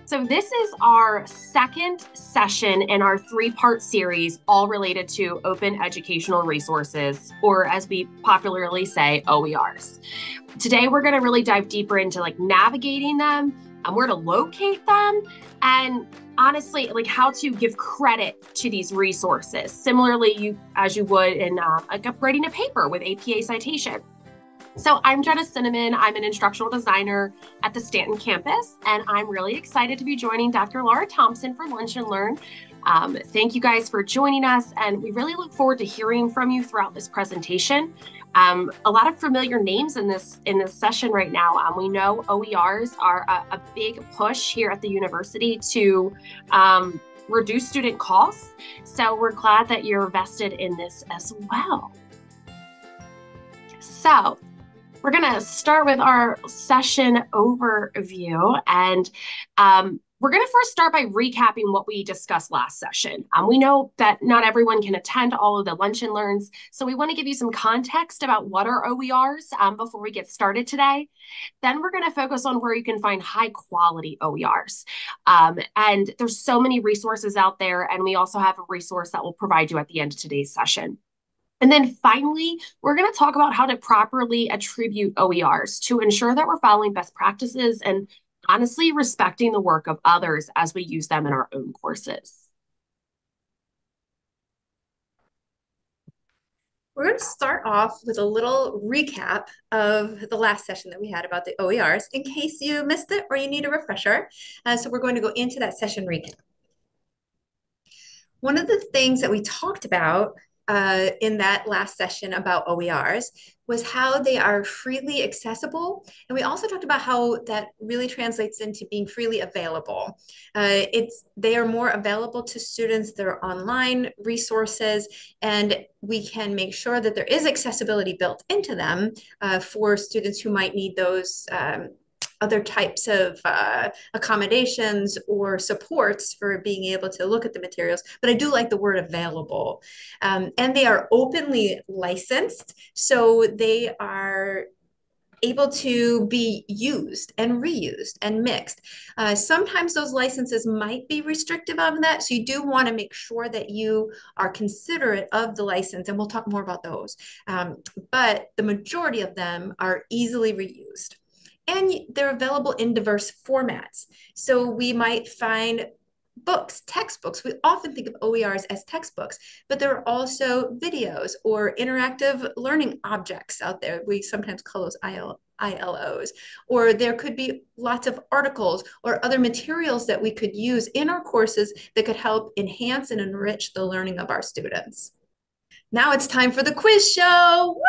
So, this is our second session in our three-part series, all related to open educational resources, or as we popularly say, OERs. Today, we're going to really dive deeper into navigating them and where to locate them, and honestly, how to give credit to these resources. Similarly, as you would in upgrading a paper with APA citation. So I'm Jenna Cinnamon. I'm an instructional designer at the Stanton campus, and I'm really excited to be joining Dr. Laura Thompson for Lunch and Learn. Thank you guys for joining us, and we really look forward to hearing from you throughout this presentation. A lot of familiar names in this session right now. We know OERs are a big push here at the university to reduce student costs, so we're glad that you're vested in this as well. So we're going to start with our session overview, and we're going to first start by recapping what we discussed last session. We know that not everyone can attend all of the lunch and learns, so we want to give you some context about what are OERs before we get started today. Then we're going to focus on where you can find high quality OERs. And there's so many resources out there, and we also have a resource that we'll provide you at the end of today's session. And then finally, we're going to talk about how to properly attribute OERs to ensure that we're following best practices and honestly respecting the work of others as we use them in our own courses. We're going to start off with a little recap of the last session that we had about the OERs in case you missed it or you need a refresher. So we're going to go into that session recap. One of the things that we talked about in that last session about OERs was how they are freely accessible. And we also talked about how that really translates into being freely available. They are more available to students. They're online resources, and we can make sure that there is accessibility built into them for students who might need those other types of accommodations or supports for being able to look at the materials. But I do like the word available. And they are openly licensed, so they are able to be used and reused and mixed. Sometimes those licenses might be restrictive of that, so you do want to make sure that you are considerate of the license, and we'll talk more about those. But the majority of them are easily reused. And they're available in diverse formats. So we might find books, textbooks. We often think of OERs as textbooks, but there are also videos or interactive learning objects out there. We sometimes call those ILOs. Or there could be lots of articles or other materials that we could use in our courses that could help enhance and enrich the learning of our students. Now it's time for the quiz show. Woo!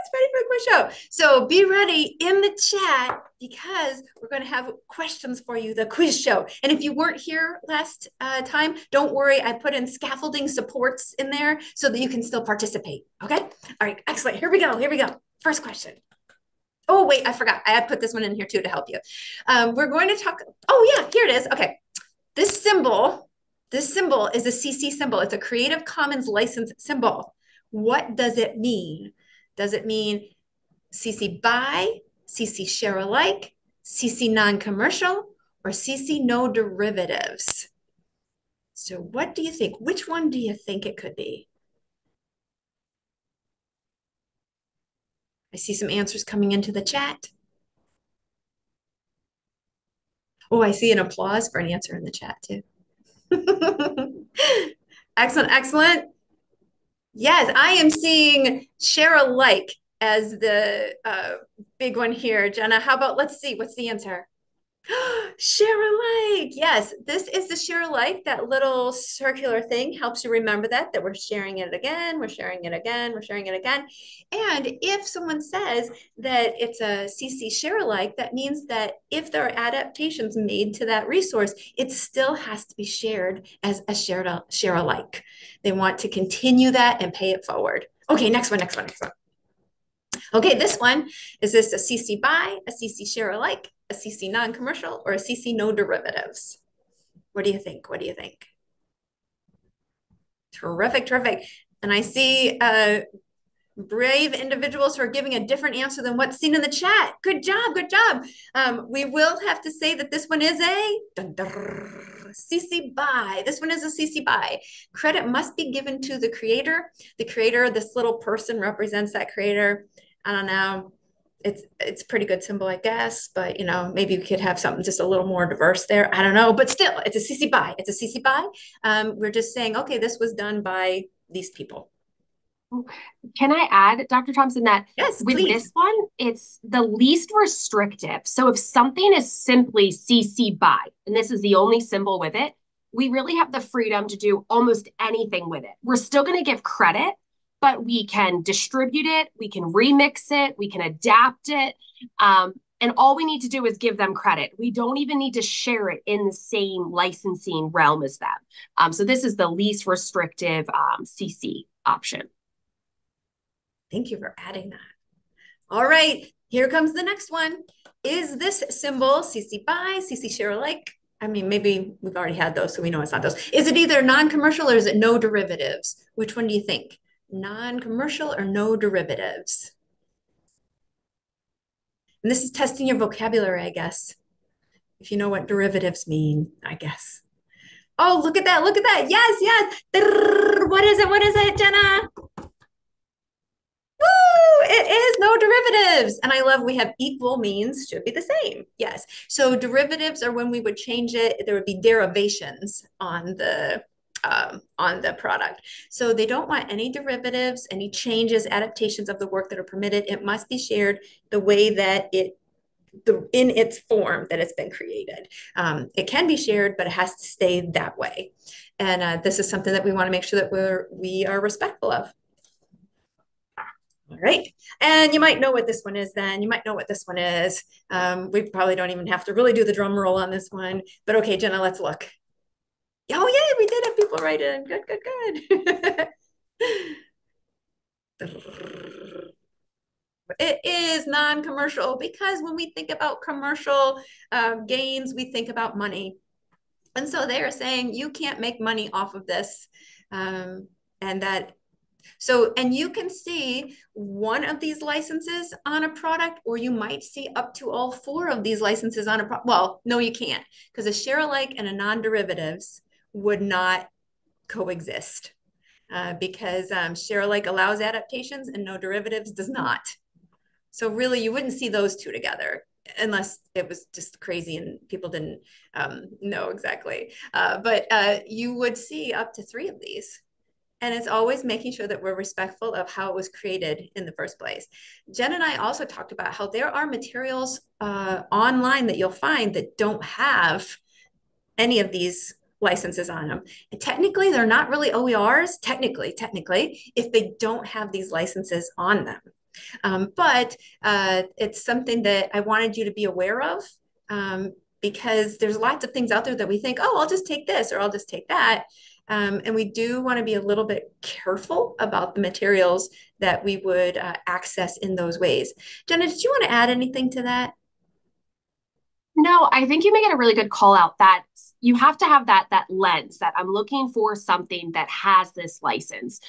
It's ready for a quiz show. So be ready in the chat because we're going to have questions for you, the quiz show. And if you weren't here last time, don't worry. I put in scaffolding supports in there so that you can still participate. Okay? All right, excellent. Here we go. Here we go. First question. Oh, wait, I forgot. I put this one in here too to help you. We're going to talk. Oh, yeah, here it is. Okay. This symbol is a CC symbol. It's a Creative Commons license symbol. What does it mean? Does it mean CC BY, CC share alike, CC non-commercial, or CC no derivatives? So what do you think? Which one do you think it could be? I see some answers coming into the chat. Oh, I see an applause for an answer in the chat too. Excellent, excellent. Yes, I am seeing share alike as the big one here. Jenna, how about, let's see, what's the answer? Share alike. Yes, this is the share alike. That little circular thing helps you remember that we're sharing it again, we're sharing it again, we're sharing it again. And if someone says that it's a CC share alike, that means that if there are adaptations made to that resource, it still has to be shared as a share alike. They want to continue that and pay it forward. Okay, next one. Okay, this one, is this a CC BY, a CC share alike, a CC non-commercial, or a CC no derivatives? What do you think? What do you think? Terrific, terrific. And I see Brave individuals who are giving a different answer than what's seen in the chat. Good job, good job. We will have to say that this one is a CC BY. This one is a CC BY. Credit must be given to the creator. The creator, this little person represents that creator. I don't know. It's a pretty good symbol, I guess, but maybe we could have something just a little more diverse there. I don't know, but still, it's a CC BY. It's a CC BY. We're just saying, okay, this was done by these people. Can I add, Dr. Thompson, that yes, with please. this one, it's the least restrictive. So if something is simply CC BY, and this is the only symbol with it, we really have the freedom to do almost anything with it. We're still going to give credit, but we can distribute it, we can remix it, we can adapt it. And all we need to do is give them credit. We don't even need to share it in the same licensing realm as them. So this is the least restrictive CC option. Thank you for adding that. All right, here comes the next one. Is this symbol CC BY, CC share alike? I mean, maybe we've already had those, so we know it's not those. Is it either non-commercial or is it no derivatives? Which one do you think? Non-commercial or no derivatives? And this is testing your vocabulary, I guess. If you know what derivatives mean, I guess. Oh, look at that. Look at that. Yes, yes. What is it? What is it, Jenna? Woo! It is no derivatives. And I love we have equal means should be the same. Yes. So derivatives are when we would change it, there would be derivations on the product. So they don't want any derivatives, any changes, adaptations of the work that are permitted. It must be shared the way that in its form that it's been created. It can be shared, but it has to stay that way. And this is something that we want to make sure that we are respectful of. All right. And you might know what this one is then. You might know what this one is. We probably don't even have to really do the drum roll on this one. But okay, Jenna, let's look. Oh, yay, we did have people write in. Good, good, good. It is non-commercial because when we think about commercial gains, we think about money. And so they are saying you can't make money off of this. And you can see one of these licenses on a product, or you might see up to all 4 of these licenses on a product. Well, no, you can't, because a share alike and a non-derivatives would not coexist because share alike allows adaptations and no derivatives does not. So really, you wouldn't see those two together unless it was just crazy and people didn't know exactly. But you would see up to 3 of these. And it's always making sure that we're respectful of how it was created in the first place. Jen and I also talked about how there are materials online that you'll find that don't have any of these licenses on them. And technically, they're not really OERs, technically, if they don't have these licenses on them. But it's something that I wanted you to be aware of because there's lots of things out there that we think, oh, I'll just take this or I'll just take that. And we do want to be a little bit careful about the materials that we would access in those ways. Jenna, did you want to add anything to that? No, I think you make it a really good call out that you have to have that lens that I'm looking for something that has this license.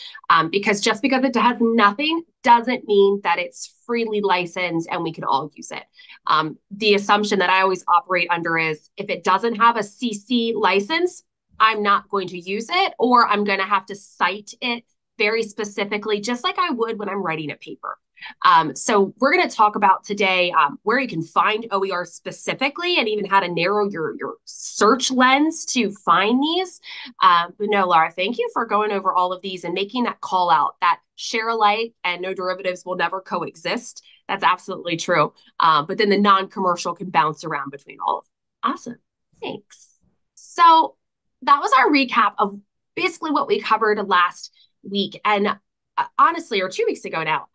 Because just because it has nothing doesn't mean that it's freely licensed and we can all use it. The assumption that I always operate under is if it doesn't have a CC license, I'm not going to use it, or I'm going to have to cite it very specifically, just like I would when I'm writing a paper. So we're going to talk about today where you can find OER specifically and even how to narrow your search lens to find these. But no, Laura, thank you for going over all of these and making that call out that share alike and no derivatives will never coexist. That's absolutely true. But then the non-commercial can bounce around between all of them. Awesome. Thanks. So that was our recap of basically what we covered last week. And honestly, or 2 weeks ago now,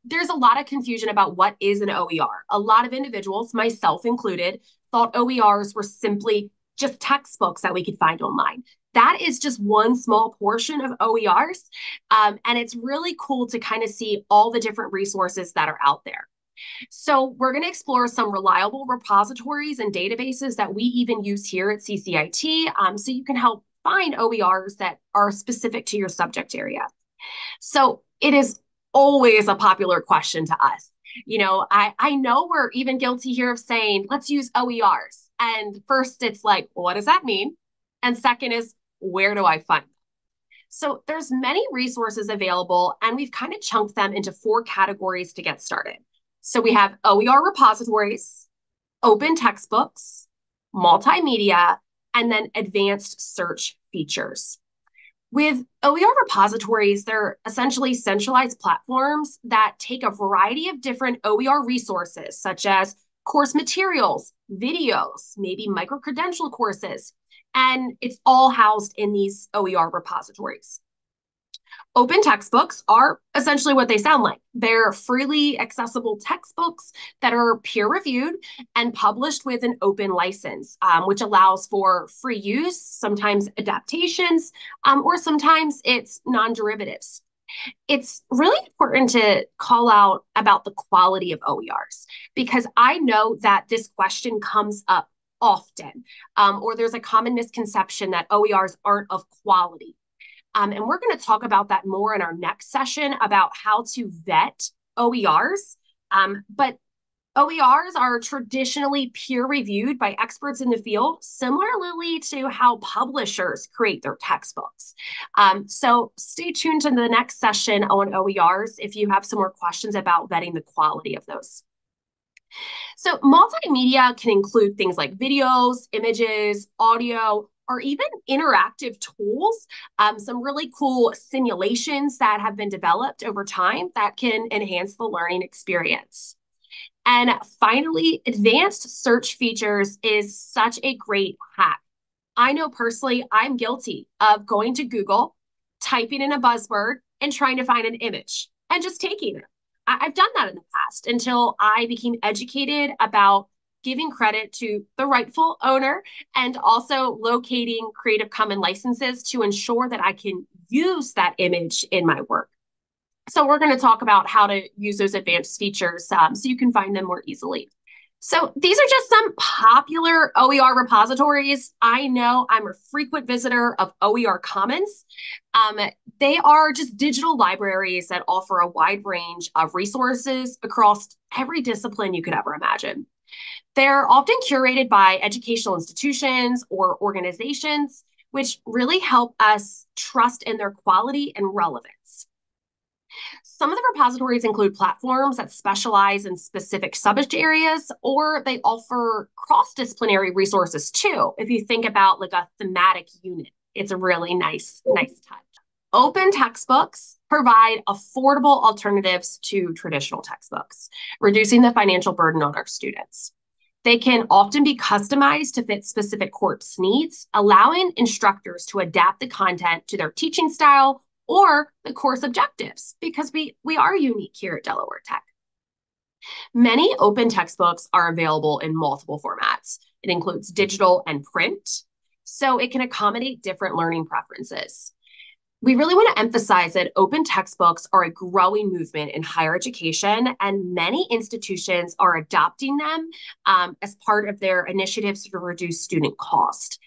there's a lot of confusion about what is an OER. A lot of individuals, myself included, thought OERs were simply just textbooks that we could find online. That is just one small portion of OERs. And it's really cool to kind of see all the different resources that are out there. So we're going to explore some reliable repositories and databases that we even use here at CCIT so you can help find OERs that are specific to your subject area. So it is always a popular question to us. I know we're even guilty here of saying, let's use OERs. And first, it's like, well, what does that mean? And second is, where do I find them? So there's many resources available, and we've kind of chunked them into four categories to get started. So we have OER repositories, open textbooks, multimedia, and then advanced search features. With OER repositories, they're essentially centralized platforms that take a variety of different OER resources, such as course materials, videos, maybe micro-credential courses, and it's all housed in these OER repositories. Open textbooks are essentially what they sound like. They're freely accessible textbooks that are peer reviewed and published with an open license, which allows for free use, sometimes adaptations, or sometimes it's non derivatives. It's really important to call out about the quality of OERs because I know that this question comes up often, or there's a common misconception that OERs aren't of quality. And we're going to talk about that more in our next session about how to vet OERs. But OERs are traditionally peer reviewed by experts in the field, similarly to how publishers create their textbooks. So stay tuned to the next session on OERs if you have some more questions about vetting the quality of those. So multimedia can include things like videos, images, audio, or even interactive tools, some really cool simulations that have been developed over time that can enhance the learning experience. And finally, advanced search features is such a great hack. I know personally, I'm guilty of going to Google, typing in a buzzword, and trying to find an image and just taking it. I've done that in the past until I became educated about giving credit to the rightful owner and also locating Creative Commons licenses to ensure that I can use that image in my work. So we're going to talk about how to use those advanced features so you can find them more easily. So these are just some popular OER repositories. I know I'm a frequent visitor of OER Commons. They are just digital libraries that offer a wide range of resources across every discipline you could ever imagine. They're often curated by educational institutions or organizations, which really help us trust in their quality and relevance. Some of the repositories include platforms that specialize in specific subject areas, or they offer cross-disciplinary resources too. If you think about like a thematic unit, it's a really nice touch. Open textbooks provide affordable alternatives to traditional textbooks, reducing the financial burden on our students. They can often be customized to fit specific course needs, allowing instructors to adapt the content to their teaching style or the course objectives, because we are unique here at Delaware Tech. Many open textbooks are available in multiple formats. It includes digital and print, so it can accommodate different learning preferences. We really want to emphasize that open textbooks are a growing movement in higher education, and many institutions are adopting them as part of their initiatives to reduce student cost.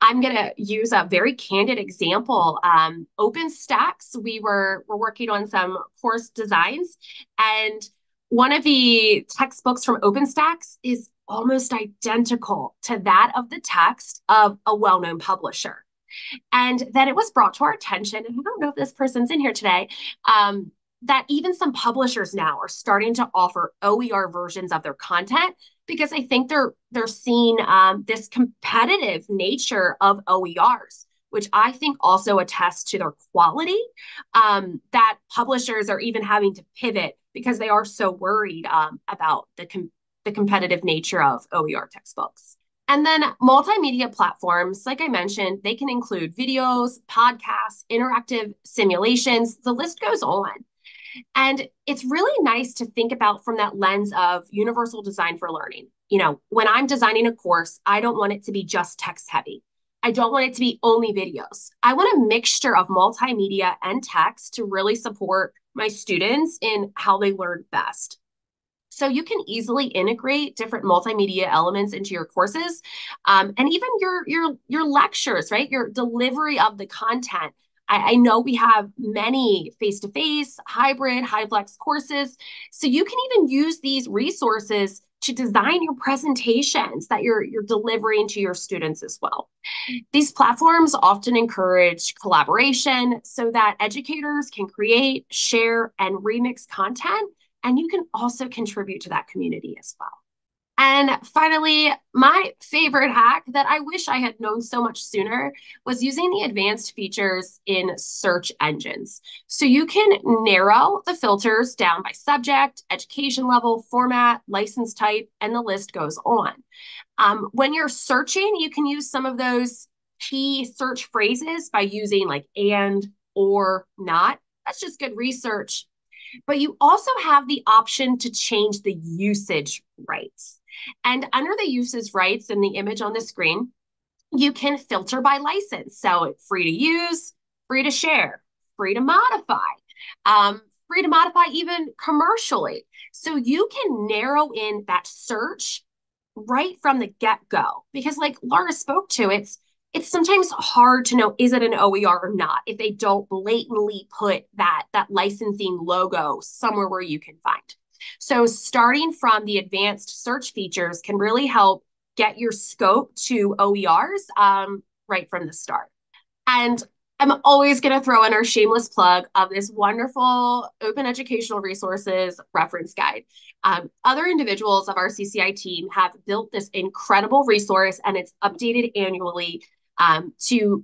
I'm going to use a very candid example. OpenStax, we were working on some course designs, and one of the textbooks from OpenStax is almost identical to that of the text of a well-known publisher. And then it was brought to our attention, and I don't know if this person's in here today, that even some publishers now are starting to offer OER versions of their content because I think they're seeing this competitive nature of OERs, which I think also attests to their quality, that publishers are even having to pivot because they are so worried about the competitive nature of OER textbooks. And then multimedia platforms, like I mentioned, they can include videos, podcasts, interactive simulations, the list goes on. And it's really nice to think about from that lens of universal design for learning. When I'm designing a course, I don't want it to be just text heavy. I don't want it to be only videos. I want a mixture of multimedia and text to really support my students in how they learn best. So you can easily integrate different multimedia elements into your courses, and even your lectures, right? Your delivery of the content. I know we have many face-to-face, hybrid, high-flex courses. So you can even use these resources to design your presentations that you're delivering to your students as well. These platforms often encourage collaboration so that educators can create, share, and remix content, and you can also contribute to that community as well. And finally, my favorite hack that I wish I had known so much sooner was using the advanced features in search engines. So you can narrow the filters down by subject, education level, format, license type, and the list goes on. When you're searching, you can use some of those key search phrases by using like and, or, not. That's just good research. But you also have the option to change the usage rights. And under the usage rights in the image on the screen, you can filter by license. So it's free to use, free to share, free to free to modify even commercially. So you can narrow in that search right from the get-go. Because like Laura spoke to, it's sometimes hard to know, is it an OER or not, if they don't blatantly put that licensing logo somewhere where you can find. So starting from the advanced search features can really help get your scope to OERs right from the start. And I'm always going to throw in our shameless plug of this wonderful open educational resources reference guide. Other individuals of our CCI team have built this incredible resource, and it's updated annually to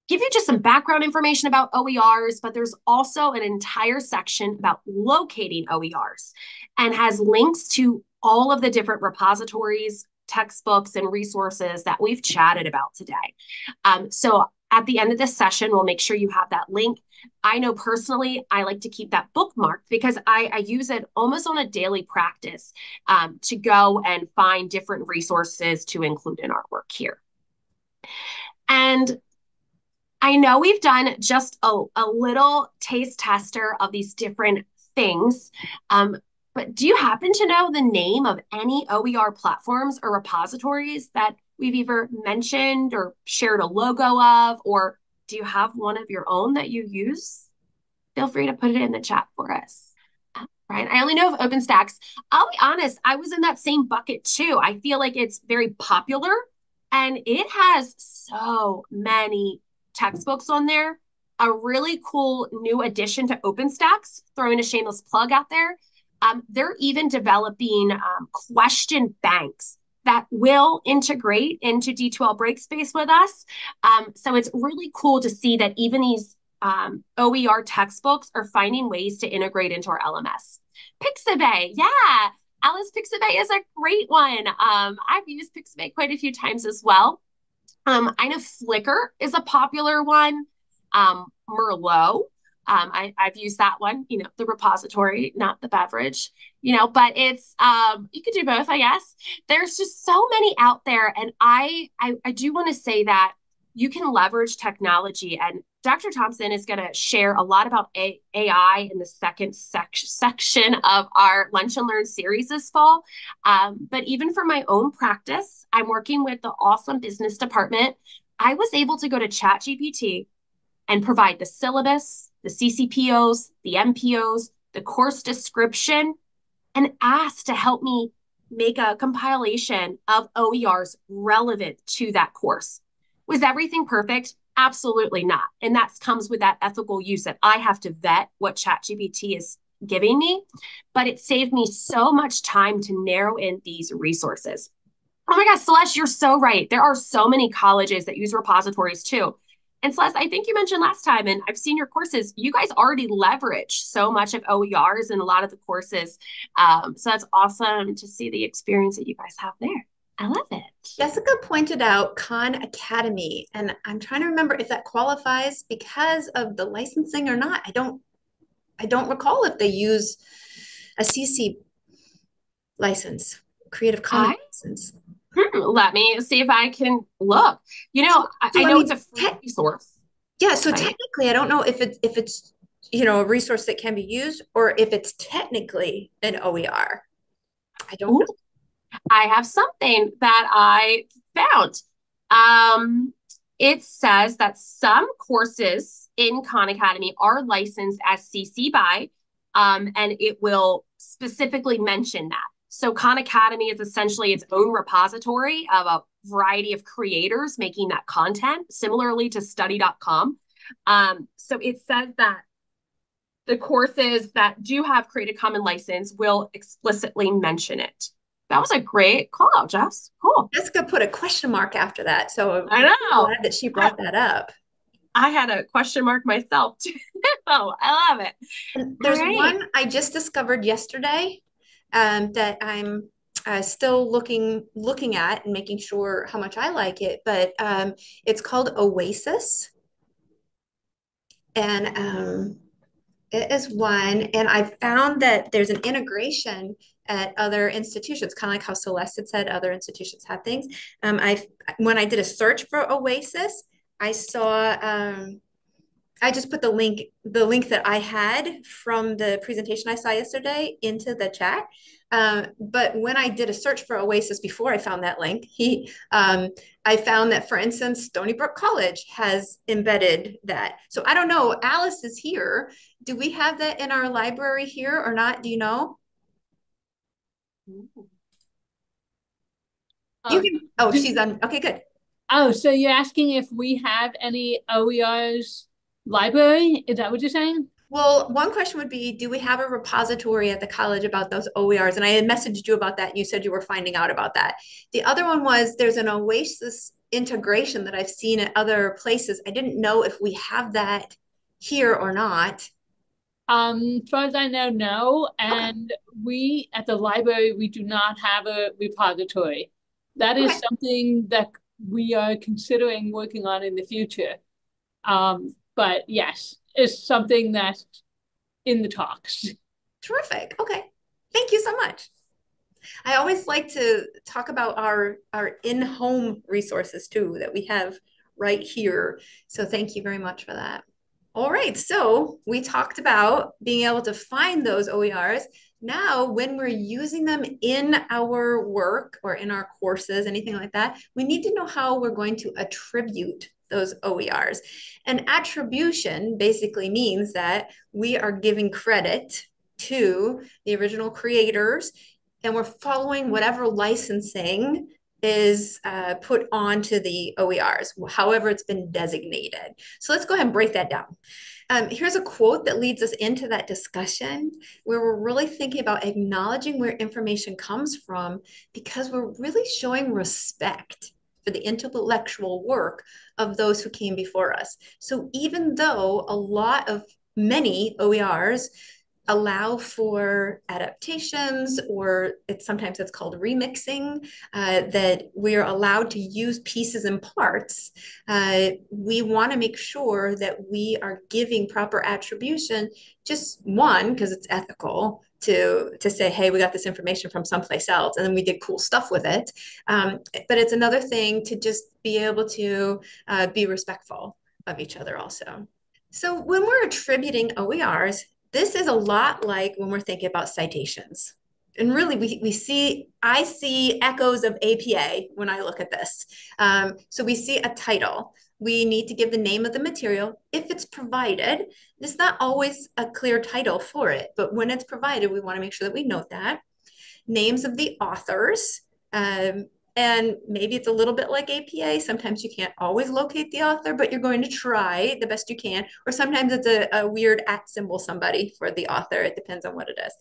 give you just some background information about OERs, but there's also an entire section about locating OERs and has links to all of the different repositories, textbooks, and resources that we've chatted about today. So at the end of this session, we'll make sure you have that link. I know personally, I like to keep that bookmarked because I use it almost on a daily practice to go and find different resources to include in our work here. And I know we've done just a little taste tester of these different things, but do you happen to know the name of any OER platforms or repositories that we've either mentioned or shared a logo of, or do you have one of your own that you use? Feel free to put it in the chat for us. Right. I only know of OpenStax. I'll be honest, I was in that same bucket too. I feel like it's very popular and it has so many textbooks on there. A really cool new addition to OpenStax, throwing a shameless plug out there. They're even developing question banks that will integrate into D2L Breakspace with us. So it's really cool to see that even these OER textbooks are finding ways to integrate into our LMS. Pixabay, yeah, Alice Pixabay is a great one. I've used Pixabay quite a few times as well. I know Flickr is a popular one. Merlot, I've used that one, the repository, not the beverage, but it's, you could do both, I guess. There's just so many out there. And I do want to say that you can leverage technology, and Dr. Thompson is going to share a lot about AI in the second section of our Lunch and Learn series this fall. But even for my own practice, I'm working with the awesome business department. I was able to go to ChatGPT and provide the syllabus, the CCPOs, the MPOs, the course description, and ask to help me make a compilation of OERs relevant to that course. Was everything perfect? Absolutely not. And that comes with that ethical use that I have to vet what ChatGPT is giving me, but it saved me so much time to narrow in these resources. Oh my gosh, Celeste, you're so right. There are so many colleges that use repositories too. And Celeste, I think you mentioned last time, and I've seen your courses, you guys already leverage so much of OERs in a lot of the courses. So that's awesome to see the experience that you guys have there. I love it. Jessica pointed out Khan Academy, and I'm trying to remember if that qualifies because of the licensing or not. I don't recall if they use a CC license, Creative Commons license. Let me see if I can look. I know it's a free resource. Yeah, so technically, I don't know if it's a resource that can be used or if it's technically an OER. I don't know. I have something that I found. it says that some courses in Khan Academy are licensed as CC BY, and it will specifically mention that. So Khan Academy is essentially its own repository of a variety of creators making that content, similarly to study.com. So it says that the courses that do have Creative Commons license will explicitly mention it. That was a great call out, Jess. Cool. Jessica put a question mark after that. So I I'm know. glad that she brought that up. I had a question mark myself too. Oh, I love it. And All there's right. one I just discovered yesterday that I'm still looking at and making sure how much I like it. But it's called Oasis, and it is one. And I found that there's an integration at other institutions, kind of like how Celeste had said other institutions have things. I when I did a search for Oasis, I saw. I just put the link that I had from the presentation I saw yesterday into the chat. But when I did a search for Oasis before I found that link, I found that, for instance, Stony Brook College has embedded that. So I don't know. Alice is here. Do we have that in our library here or not? Do you know? You Oh, can. Oh, she's on. Okay, good. oh, so you're asking if we have any OERs library? Is that what you're saying? Well, one question would be, do we have a repository at the college about those OERs? And I had messaged you about that, and you said you were finding out about that. The other one was there's an Oasis integration that I've seen at other places. I didn't know if we have that here or not. As far as I know, no. Okay. And we at the library, we do not have a repository. That is Okay. something that we are considering working on in the future. But yes, it's something that's in the talks. Terrific. Okay. Thank you so much. I always like to talk about our in-home resources too that we have right here. So thank you very much for that. All right, so we talked about being able to find those OERs. Now, when we're using them in our work or in our courses, anything like that, we need to know how we're going to attribute those OERs. And attribution basically means that we are giving credit to the original creators and we're following whatever licensing is put onto the OERs, however it's been designated. So let's go ahead and break that down. Here's a quote that leads us into that discussion where we're really thinking about acknowledging where information comes from because we're really showing respect for the intellectual work of those who came before us. So even though many OERs allow for adaptations or sometimes it's called remixing, that we're allowed to use pieces and parts, we want to make sure that we are giving proper attribution. Just one, because it's ethical to say, hey, we got this information from someplace else and then we did cool stuff with it, but it's another thing to just be able to be respectful of each other also. So when we're attributing OERs, this is a lot like when we're thinking about citations. And really, I see echoes of APA when I look at this. So we see a title. We need to give the name of the material if it's provided. It's not always a clear title for it, but when it's provided, we want to make sure that we note that. Names of the authors. And maybe it's a little bit like APA. Sometimes you can't always locate the author, but you're going to try the best you can. Or sometimes it's a weird @ symbol somebody for the author. It depends on what it is.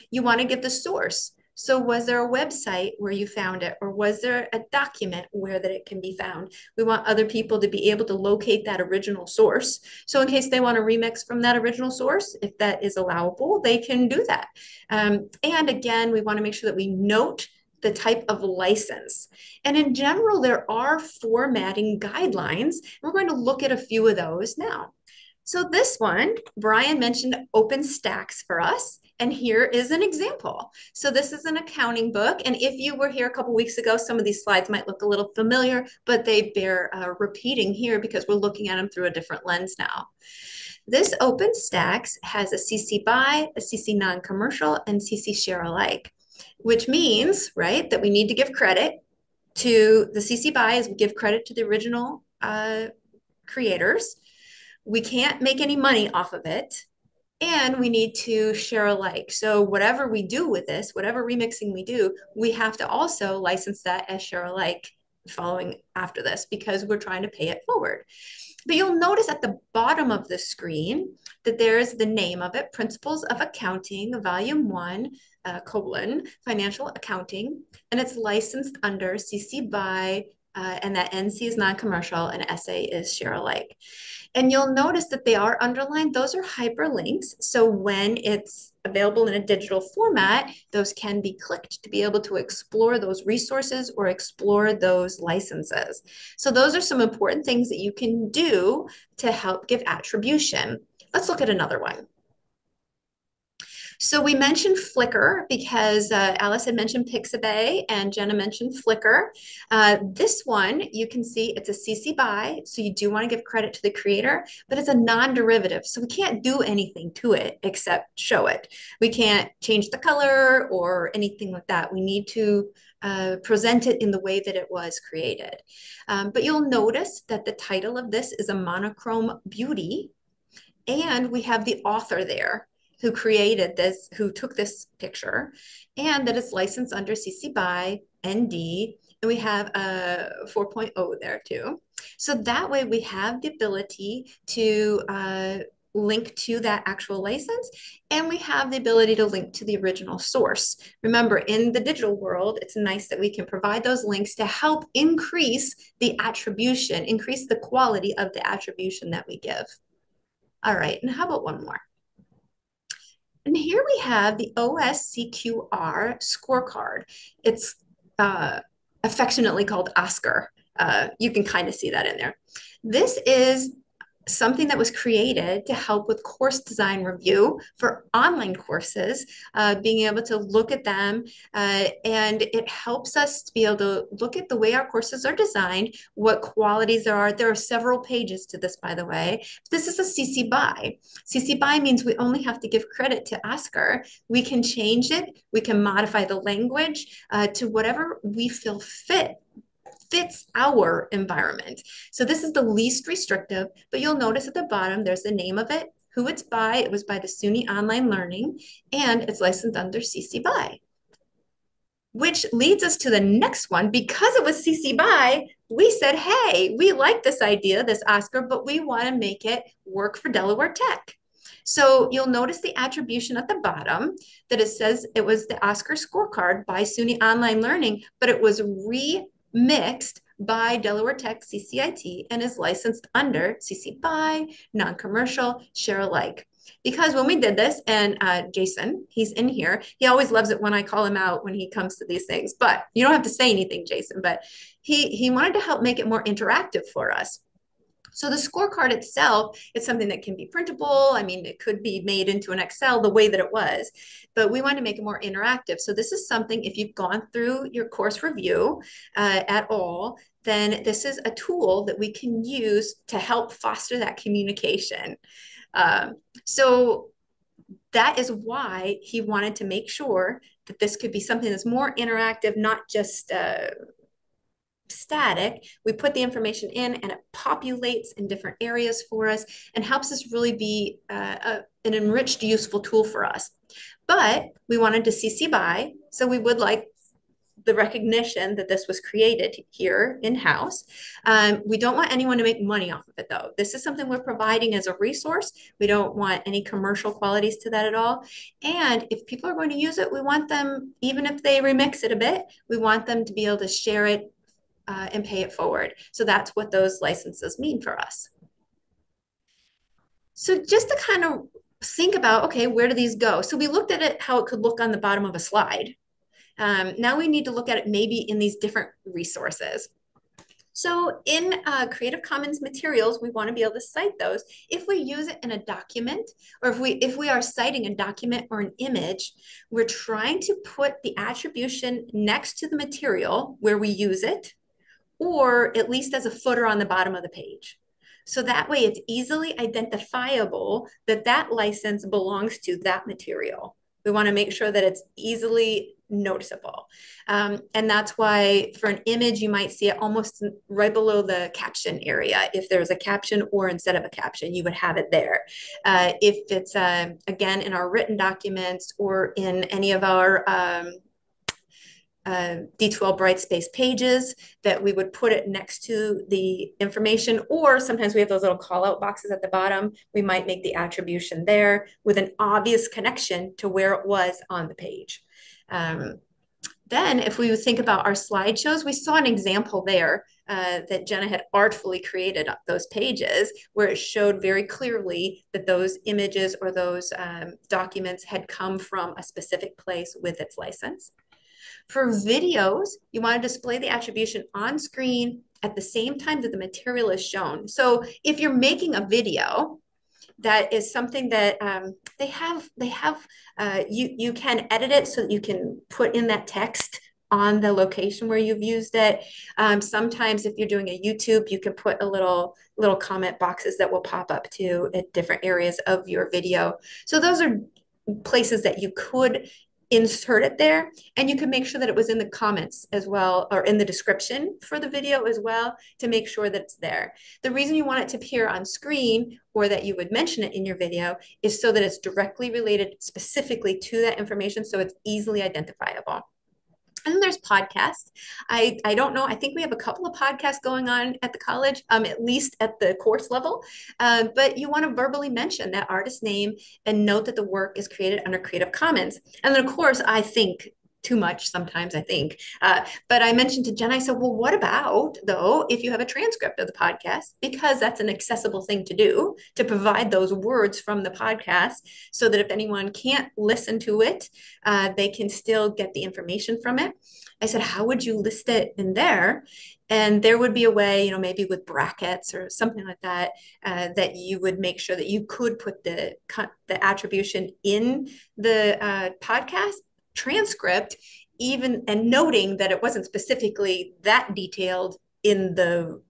You want to give the source. So was there a website where you found it? Or was there a document where that it can be found? We want other people to be able to locate that original source. So in case they want to remix from that original source, if that is allowable, they can do that. And again, we want to make sure that we note the type of license. And in general, there are formatting guidelines. We're going to look at a few of those now. So this one, Brian mentioned OpenStax for us. And here is an example. So this is an accounting book. And if you were here a couple weeks ago, some of these slides might look a little familiar, but they bear repeating here because we're looking at them through a different lens now. This OpenStax has a CC BY, a CC non-commercial, and CC share alike, which means, right, that we need to give credit to the CC BY as we give credit to the original creators. We can't make any money off of it. And we need to share alike. So whatever we do with this, whatever remixing we do, we have to also license that as share alike following after this because we're trying to pay it forward. But you'll notice at the bottom of the screen that there's the name of it, Principles of Accounting, Volume 1, Financial Accounting, and it's licensed under CC BY, and that NC is non-commercial and SA is share alike. And you'll notice that they are underlined. Those are hyperlinks. So when it's available in a digital format, those can be clicked to be able to explore those resources or explore those licenses. So those are some important things that you can do to help give attribution. Let's look at another one. So we mentioned Flickr because Alice had mentioned Pixabay and Jenna mentioned Flickr. This one, you can see it's a CC BY, so you do want to give credit to the creator, but it's a non-derivative, so we can't do anything to it except show it. We can't change the color or anything like that. We need to present it in the way that it was created. But you'll notice that the title of this is a monochrome beauty, and we have the author there who created this, who took this picture, and that it's licensed under CC BY ND, and we have a 4.0 there too. So that way we have the ability to link to that actual license, and we have the ability to link to the original source. Remember, in the digital world, it's nice that we can provide those links to help increase the attribution, increase the quality of the attribution that we give. All right, and how about one more? And here we have the OSCQR scorecard. It's affectionately called Oscar. You can kind of see that in there. This is something that was created to help with course design review for online courses, being able to look at them, and it helps us to be able to look at the way our courses are designed, what qualities there are. There are several pages to this, by the way. This is a CC BY. CC BY means we only have to give credit to Oscar. We can change it. We can modify the language to whatever we feel fits our environment. So this is the least restrictive, but you'll notice at the bottom, there's the name of it, who it's by. It was by the SUNY Online Learning, and it's licensed under CC BY. Which leads us to the next one. Because it was CC BY, we said, hey, we like this idea, this Oscar, but we want to make it work for Delaware Tech. So you'll notice the attribution at the bottom that it says it was the Oscar scorecard by SUNY Online Learning, but it was remixed by Delaware Tech CCIT and is licensed under CC BY, non-commercial, share alike. Because when we did this, and Jason, he's in here, he always loves it when I call him out when he comes to these things, but you don't have to say anything, Jason, but he wanted to help make it more interactive for us. So the scorecard itself is something that can be printable. I mean, it could be made into an Excel the way that it was, but we want to make it more interactive. So this is something, if you've gone through your course review at all, then this is a tool that we can use to help foster that communication. So that is why he wanted to make sure that this could be something that's more interactive, not just static. We put the information in and it populates in different areas for us and helps us really be an enriched, useful tool for us. But we wanted to CC BY, so we would like the recognition that this was created here in-house. We don't want anyone to make money off of it, though. This is something we're providing as a resource. We don't want any commercial qualities to that at all. And if people are going to use it, we want them, even if they remix it a bit, we want them to be able to share it and pay it forward. So that's what those licenses mean for us. So just to kind of think about, okay, where do these go? So we looked at it, how it could look on the bottom of a slide. Now we need to look at it maybe in these different resources. So in Creative Commons materials, we want to be able to cite those. If we use it in a document, or if we are citing a document or an image, we're trying to put the attribution next to the material where we use it, or at least as a footer on the bottom of the page. So that way it's easily identifiable that that license belongs to that material. We want to make sure that it's easily noticeable. And that's why for an image, you might see it almost right below the caption area. If there's a caption or instead of a caption, you would have it there. If it's, again, in our written documents or in any of our D2L Brightspace pages, that we would put it next to the information, or sometimes we have those little call out boxes at the bottom. We might make the attribution there with an obvious connection to where it was on the page. Then if we think about our slideshows, we saw an example there that Jenna had artfully created those pages where it showed very clearly that those images or those documents had come from a specific place with its license. For videos, you want to display the attribution on screen at the same time that the material is shown. So if you're making a video, that is something that you can edit it so that you can put in that text on the location where you've used it. Sometimes if you're doing a YouTube, you can put a little comment boxes that will pop up too at different areas of your video. So those are places that you could insert it there, and you can make sure that it was in the comments as well, or in the description for the video as well, to make sure that it's there. The reason you want it to appear on screen, or that you would mention it in your video, is so that it's directly related specifically to that information, so it's easily identifiable. And then there's podcasts. I don't know. I think we have a couple of podcasts going on at the college, at least at the course level. But you want to verbally mention that artist's name and note that the work is created under Creative Commons. And then, of course, I think too much sometimes, I think. But I mentioned to Jen, I said, well, what about, though, if you have a transcript of the podcast? Because that's an accessible thing to do, to provide those words from the podcast so that if anyone can't listen to it, they can still get the information from it. I said, how would you list it in there? And there would be a way, maybe with brackets or something like that, that you would make sure that you could put the attribution in the podcast transcript, even, and noting that it wasn't specifically that detailed in the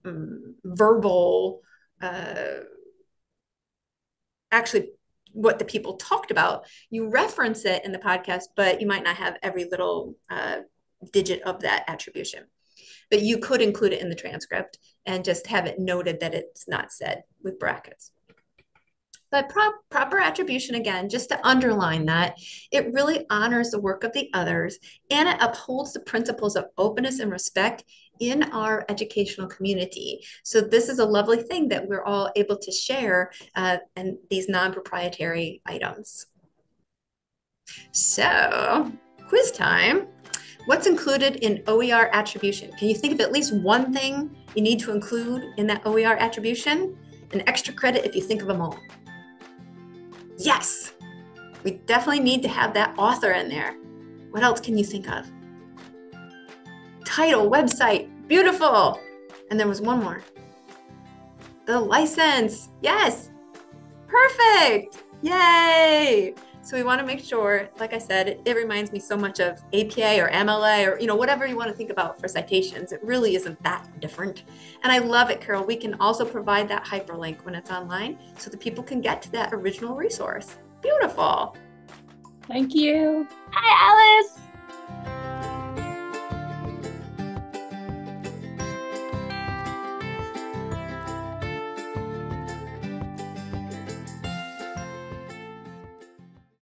verbal, actually what the people talked about. You reference it in the podcast, but you might not have every little digit of that attribution. But you could include it in the transcript and just have it noted that it's not said with brackets. But proper attribution, again, just to underline that, it really honors the work of the others, and it upholds the principles of openness and respect in our educational community. So this is a lovely thing that we're all able to share, and these non-proprietary items. So, quiz time. What's included in OER attribution? Can you think of at least one thing you need to include in that OER attribution? An extra credit if you think of them all. Yes, we definitely need to have that author in there. What else can you think of? Title, website, beautiful. And there was one more. The license, yes, perfect, yay. So we want to make sure, like I said, it reminds me so much of APA or MLA or whatever you want to think about for citations. It really isn't that different. And I love it, Carol. We can also provide that hyperlink when it's online so that people can get to that original resource. Beautiful. Thank you. Hi, Alice.